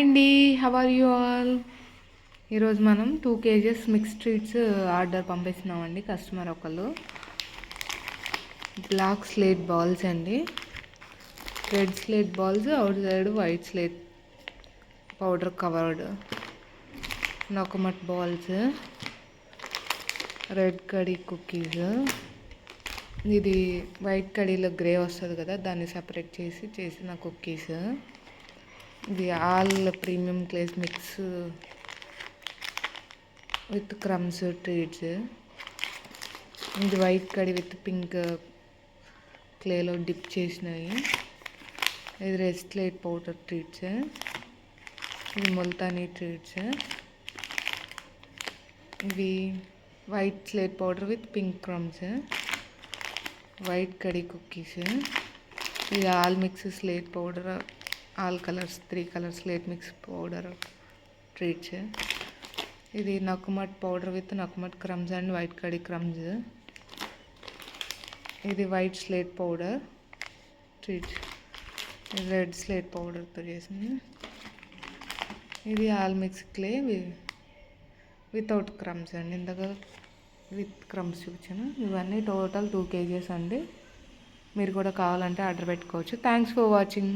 Hi అండి, how are you all? ఈరోజు మనం 2 kgs మిక్స్ ట్రీట్స్ ఆర్డర్ పంపిస్తున్నామండి. కస్టమర్ ఒకళ్ళు బ్లాక్ స్లేట్ బాల్స్ అండి, red slate balls, outside white slate powder covered, నొకమట్ balls, red కడీ కుకీస్. ఇది వైట్ కడీలో గ్రే వస్తుంది కదా, దాన్ని సపరేట్ చేసిన కుకీస్. ఇది all premium clays mix with crumbs treats. ఇది వైట్ కడి విత్ పింక్ క్లేలో డిప్ చేసినవి. ఇది రెడ్ స్లేట్ పౌడర్ ట్రీట్స్. ఇది ముల్తానీ ట్రీట్స్. ఇవి white slate powder with pink crumbs, white kadhi cookies. ఇది all mix slate powder, all colours 3 colours slate mix powder treats. ఇది నకుమట్ పౌడర్ విత్ నకుమట్ క్రమ్స్ అండ్ వైట్ కడి crumbs. ఇది white slate powder treats. ఇది red slate పౌడర్తో చేసింది. ఇది all mix clay without crumbs అండి, ఇందాక విత్ క్రమ్స్ చూపించాను. ఇవన్నీ టోటల్ 2 kgs అండి. మీరు కూడా కావాలంటే ఆర్డర్ పెట్టుకోవచ్చు. Thanks for watching.